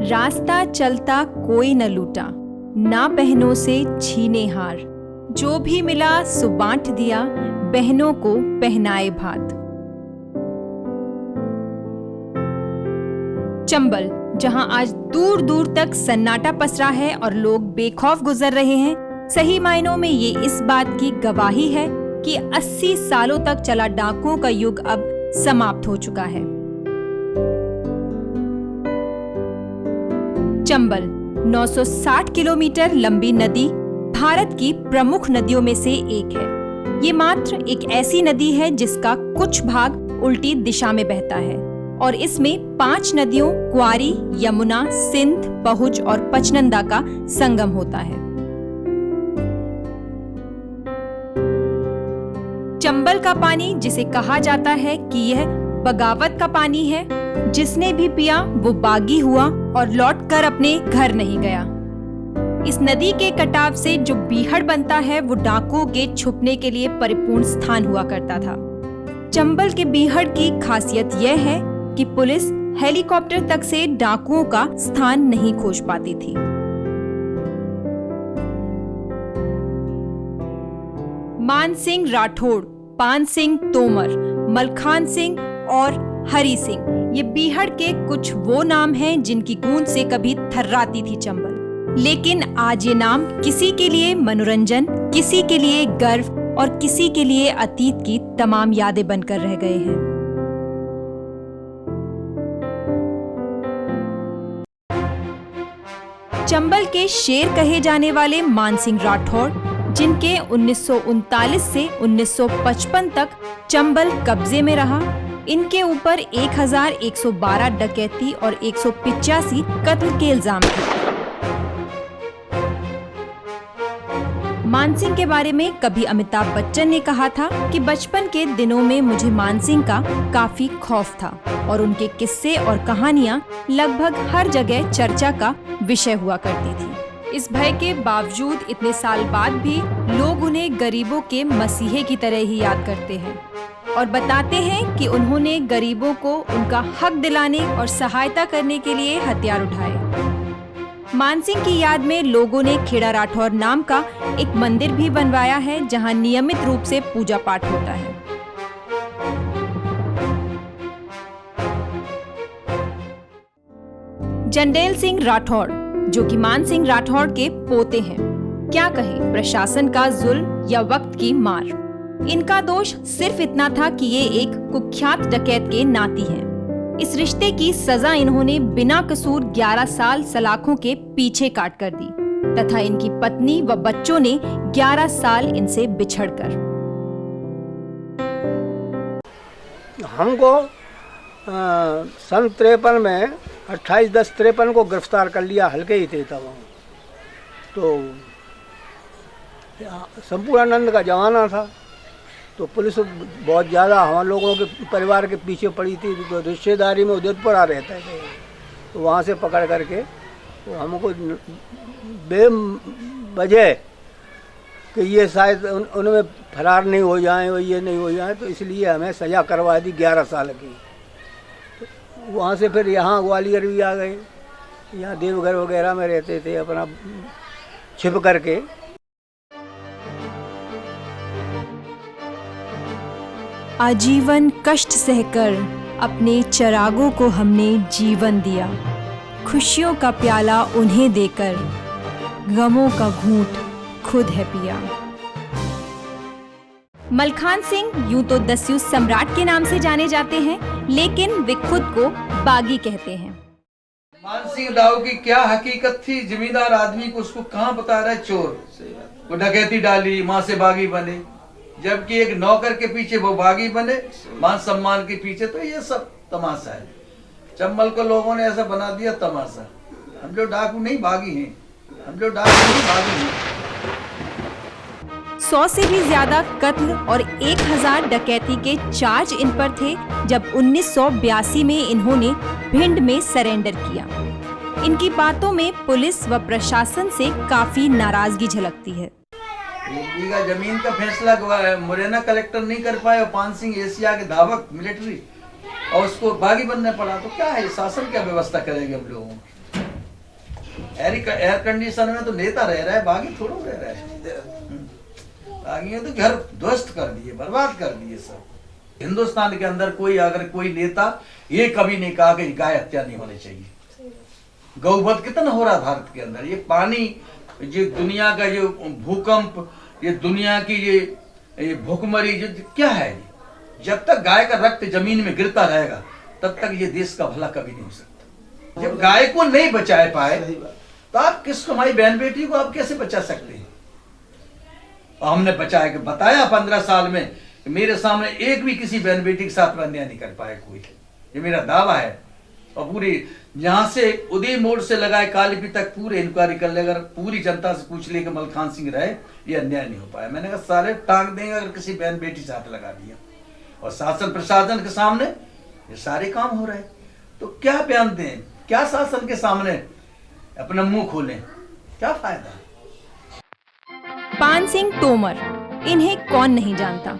रास्ता चलता कोई न लूटा, ना बहनों से छीने हार। जो भी मिला सो बांट दिया, बहनों को पहनाए भात। चंबल, जहां आज दूर दूर तक सन्नाटा पसरा है और लोग बेखौफ गुजर रहे हैं, सही मायनों में ये इस बात की गवाही है कि 80 सालों तक चला डाकुओं का युग अब समाप्त हो चुका है। चंबल 960 किलोमीटर लंबी नदी भारत की प्रमुख नदियों में से एक है। ये मात्र एक ऐसी नदी है जिसका कुछ भाग उल्टी दिशा में बहता है और इसमें 5 नदियों क्वारी, यमुना, सिंध, पहुज और पचनंदा का संगम होता है। चंबल का पानी, जिसे कहा जाता है कि यह बगावत का पानी है, जिसने भी पिया वो बागी हुआ और लौटकर अपने घर नहीं गया। इस नदी के कटाव से जो बीहड़ बनता है वो डाकुओं के छुपने के लिए परिपूर्ण स्थान हुआ करता था। चंबल के बीहड़ की खासियत यह है कि पुलिस हेलीकॉप्टर तक से डाकुओं का स्थान नहीं खोज पाती थी। मान सिंह राठौड़, पान सिंह तोमर, मलखान सिंह और हरी सिंह, ये बीहड़ के कुछ वो नाम हैं जिनकी गूंज से कभी थर्राती थी चंबल। लेकिन आज ये नाम किसी के लिए मनोरंजन, किसी के लिए गर्व और किसी के लिए अतीत की तमाम यादें बनकर रह गए हैं। चंबल के शेर कहे जाने वाले मान सिंह राठौड़, जिनके 1939 से 1955 तक चंबल कब्जे में रहा, इनके ऊपर 1112 डकैती और 185 कत्ल के इल्जाम थे। मानसिंह के बारे में कभी अमिताभ बच्चन ने कहा था कि बचपन के दिनों में मुझे मानसिंह का काफी खौफ था और उनके किस्से और कहानियां लगभग हर जगह चर्चा का विषय हुआ करती थी। इस भय के बावजूद इतने साल बाद भी लोग उन्हें गरीबों के मसीहे की तरह ही याद करते हैं और बताते हैं कि उन्होंने गरीबों को उनका हक दिलाने और सहायता करने के लिए हथियार उठाए। मानसिंह की याद में लोगों ने खेड़ा राठौर नाम का एक मंदिर भी बनवाया है, जहां नियमित रूप से पूजा पाठ होता है। जंडेल सिंह राठौड़, जो कि मान सिंह राठौड़ के पोते हैं, क्या कहें, प्रशासन का जुल्म या वक्त की मार। इनका दोष सिर्फ इतना था कि ये एक कुख्यात डकैत के नाती हैं। इस रिश्ते की सजा इन्होंने बिना कसूर 11 साल सलाखों के पीछे काट कर दी तथा इनकी पत्नी व बच्चों ने 11 साल इनसे बिछड़कर। हमको सन 53 में 28/10/53 को गिरफ्तार कर लिया, हल्के ही थे तब। तो संपूर्णानंद का जमाना था, तो पुलिस बहुत ज़्यादा हम लोगों के परिवार के पीछे पड़ी थी। तो रिश्तेदारी में उदयपुरा रहते थे, तो वहाँ से पकड़ करके तो हमको बेवजह कि ये शायद उनमें फरार नहीं हो जाएं और ये नहीं हो जाएं, तो इसलिए हमें सज़ा करवा दी 11 साल की। तो वहाँ से फिर यहाँ ग्वालियर भी आ गए, यहाँ देवघर वगैरह में रहते थे अपना छिप करके। आजीवन कष्ट सहकर अपने चरागों को हमने जीवन दिया, खुशियों का प्याला उन्हें देकर गमों का घूंट खुद है पिया। मलखान सिंह यूं तो दस्यु सम्राट के नाम से जाने जाते हैं, लेकिन वे खुद को बागी कहते हैं। मानसिंह राव की क्या हकीकत थी, जमींदार आदमी को उसको कहाँ बता रहा है चोर। वो डकैती डाली, माँ से बागी बने, जबकि एक नौकर के पीछे वो बागी बने, मान सम्मान के पीछे। तो ये सब तमाशा है। चंबल को लोगों ने ऐसा बना दिया तमाशा। हम जो डाकू नहीं बागी हैं, हम जो डाकू नहीं बागी हैं। 100 से भी ज्यादा कत्ल और 1000 डकैती के चार्ज इन पर थे जब 1982 में इन्होंने भिंड में सरेंडर किया। इनकी बातों में पुलिस व प्रशासन से काफी नाराजगी झलकती है। बीघा जमीन का फैसला मुरैना कलेक्टर नहीं कर पाए और पान सिंह एशिया के धावक मिलिट्री और उसको बागी बनना पड़ा। तो क्या है शासन, क्या व्यवस्था करेंगे हम लोगों की। एयर कंडीशन में तो नेता रह रहा है, बागी थोड़ा रह रहा है। बागी ने तो घर ध्वस्त कर दिए, बर्बाद कर दिए सब। हिंदुस्तान के अंदर कोई अगर कोई नेता ये कभी नहीं कहा कि गाय हत्या नहीं होनी चाहिए। गौवध कितना हो रहा भारत के अंदर, ये पानी, ये दुनिया का जो भूकंप, ये दुनिया की ये भूखमरी, जो क्या है ये, जब तक गाय का रक्त जमीन में गिरता रहेगा तब तक ये देश का भला कभी नहीं हो सकता। जब गाय को नहीं बचा पाए तो आप किसको, हमारी बहन बेटी को आप कैसे बचा सकते हैं? और हमने बचाया कि बताया 15 साल में कि मेरे सामने एक भी किसी बहन बेटी के साथ में अन्याय नहीं कर पाया कोई, ये मेरा दावा है। और पूरी यहाँ से उदय मोड़ से लगाए कालीपी तक पूरे इंक्वायरी कर ले, अगर पूरी जनता से पूछ ले कि मलखान सिंह रहे, ये अन्याय नहीं हो पाया। मैंने कहा सारे टांग देंगे अगर किसी बहन बेटी से हाथ लगा दिया। और शासन प्रशासन के सामने ये सारे काम हो रहे हैं, तो क्या बयान दें, क्या शासन के सामने अपना मुंह खोलें, क्या फायदा? पान सिंह तोमर, इन्हें कौन नहीं जानता।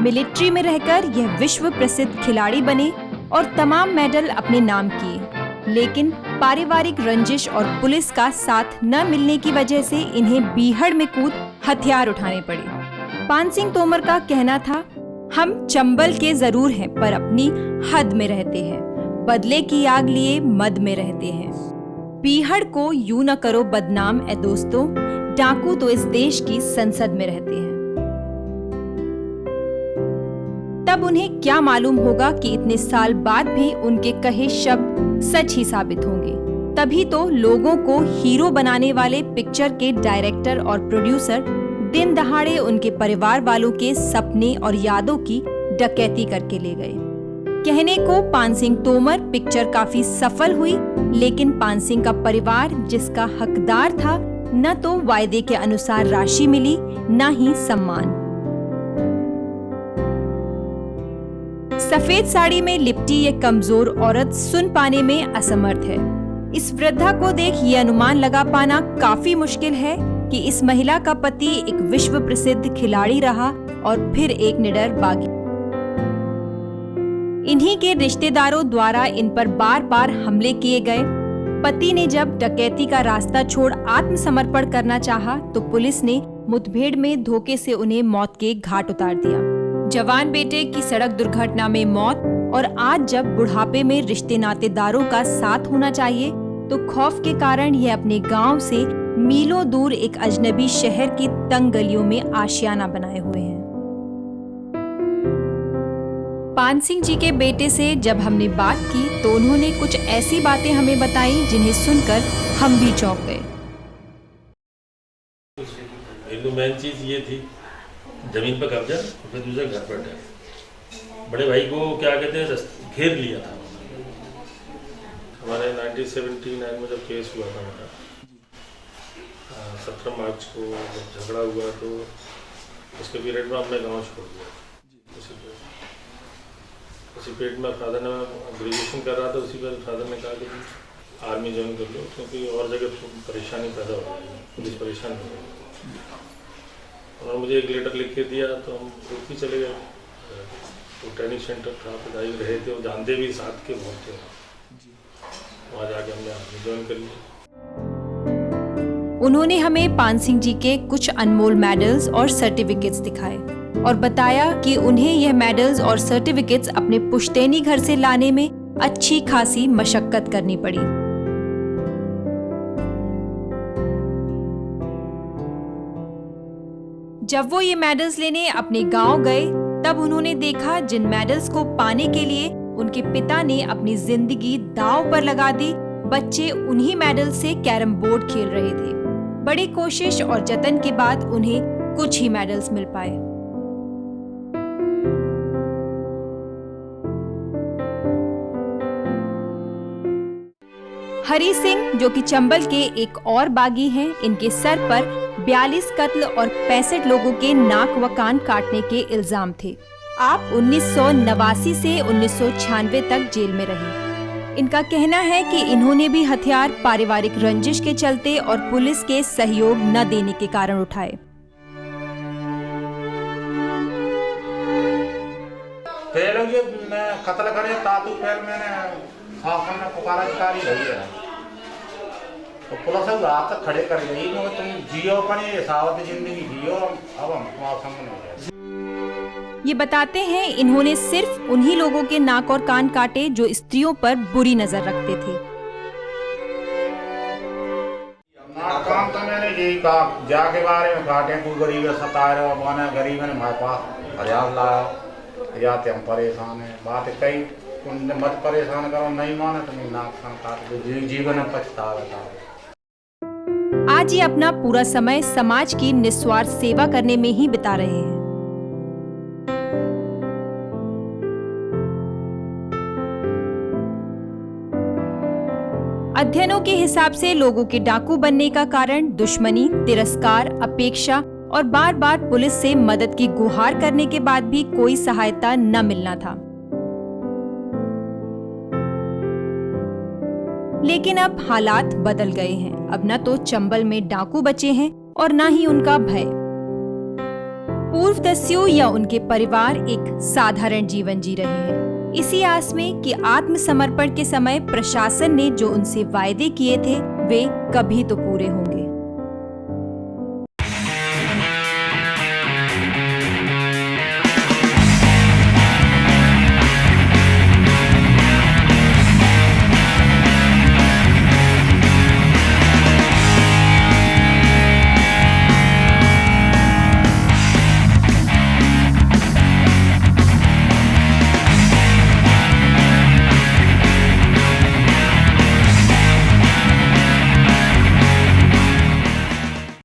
मिलिट्री में रहकर यह विश्व प्रसिद्ध खिलाड़ी बने और तमाम मेडल अपने नाम किए, लेकिन पारिवारिक रंजिश और पुलिस का साथ न मिलने की वजह से इन्हें बीहड़ में कूद हथियार उठाने पड़े। पान सिंह तोमर का कहना था, हम चंबल के जरूर हैं पर अपनी हद में रहते हैं, बदले की आग लिए मद में रहते हैं। बीहड़ को यूं न करो बदनाम ए दोस्तों, डाकू तो इस देश की संसद में रहते हैं। तब उन्हें क्या मालूम होगा कि इतने साल बाद भी उनके कहे शब्द सच ही साबित होंगे। तभी तो लोगों को हीरो बनाने वाले पिक्चर के डायरेक्टर और प्रोड्यूसर दिन दहाड़े उनके परिवार वालों के सपने और यादों की डकैती करके ले गए। कहने को पान सिंह तोमर पिक्चर काफी सफल हुई, लेकिन पान सिंह का परिवार जिसका हकदार था, न तो वायदे के अनुसार राशि मिली, न ही सम्मान। सफेद साड़ी में लिपटी ये कमजोर औरत सुन पाने में असमर्थ है। इस वृद्धा को देख ये अनुमान लगा पाना काफी मुश्किल है कि इस महिला का पति एक विश्व प्रसिद्ध खिलाड़ी रहा और फिर एक निडर बागी। इन्हीं के रिश्तेदारों द्वारा इन पर बार बार हमले किए गए। पति ने जब डकैती का रास्ता छोड़ आत्मसमर्पण करना चाहा तो पुलिस ने मुठभेड़ में धोखे से उन्हें मौत के घाट उतार दिया। जवान बेटे की सड़क दुर्घटना में मौत, और आज जब बुढ़ापे में रिश्ते नातेदारों का साथ होना चाहिए तो खौफ के कारण यह अपने गांव से मीलों दूर एक अजनबी शहर की तंग गलियों में आशियाना बनाए हुए हैं। पान सिंह जी के बेटे से जब हमने बात की तो उन्होंने कुछ ऐसी बातें हमें बताई जिन्हें सुनकर हम भी चौंक गए। मेन चीज ये थी, जमीन पर कब्जा, फिर दूसरा घर पर टैक्स। बड़े भाई को क्या कहते हैं, घेर लिया था। हमारे 1979 में जब केस हुआ था हमारा, 17 मार्च को जब झगड़ा हुआ तो उसके पीरियड में हमने गांव छोड़ दिया। उसी पीरियड में फादर ने, ग्रेजुएशन कर रहा था, उसी पर फादर ने कहा कि आर्मी ज्वाइन कर लो, क्योंकि और जगह परेशानी पैदा हो रही है, पुलिस परेशान हो रही है। उन्होंने मुझे एक लेटर लिख के दिया तो हम रुक ही चले गए। तो ट्रेनिंग सेंटर था, पिताजी रहे थे, वो जानते भी साथ के बहुत थे, वहाँ जाके हमने आर्मी ज्वाइन कर लिया। उन्होंने हमें पान सिंह जी के कुछ अनमोल मेडल्स और सर्टिफिकेट्स दिखाए और बताया कि उन्हें यह मेडल्स और सर्टिफिकेट्स अपने पुश्तैनी घर से लाने में अच्छी खासी मशक्कत करनी पड़ी। जब वो ये मेडल्स लेने अपने गांव गए तब उन्होंने देखा जिन मेडल्स को पाने के लिए उनके पिता ने अपनी जिंदगी दांव पर लगा दी, बच्चे उन्हीं मेडल से कैरम बोर्ड खेल रहे थे। बड़ी कोशिश और जतन के बाद उन्हें कुछ ही मेडल्स मिल पाए। हरी सिंह, जो कि चंबल के एक और बागी हैं, इनके सर पर 42 कत्ल और 65 लोगों के नाक व कान काटने के इल्जाम थे। आप 1989 से 1996 तक जेल में रहे। इनका कहना है कि इन्होंने भी हथियार पारिवारिक रंजिश के चलते और पुलिस के सहयोग न देने के कारण उठाए। कत्ल करे तातू पहले मैंने शासन ने पुकारा अधिकारी रही है तो पुलिस रात तक खड़े कर गई मगर तुम जियो अपनी सावध जिंदगी जियो, अब हम तुम्हारा संग नहीं है। ये बताते हैं इन्होंने सिर्फ उन्हीं लोगों के नाक और कान काटे जो स्त्रियों पर बुरी नजर रखते थे। काम तो मैंने यही कहा, जाके बारे में काटे, कोई गरीब सता रहे हो, माने गरीब ने हमारे पास फरियाद लाया, जाते हम परेशान है, बात कई मत परेशान करो, नहीं माने तो नहीं नाक कान काट दो, जीवन में पछतावा था। आज ये अपना पूरा समय समाज की निस्वार्थ सेवा करने में ही बिता रहे हैं। अध्ययनों के हिसाब से लोगों के डाकू बनने का कारण दुश्मनी, तिरस्कार, अपेक्षा और बार बार पुलिस से मदद की गुहार करने के बाद भी कोई सहायता न मिलना था। लेकिन अब हालात बदल गए हैं। अब न तो चंबल में डाकू बचे हैं और न ही उनका भय। पूर्वदस्यु या उनके परिवार एक साधारण जीवन जी रहे हैं, इसी आस में कि आत्मसमर्पण के समय प्रशासन ने जो उनसे वायदे किए थे वे कभी तो पूरे होंगे।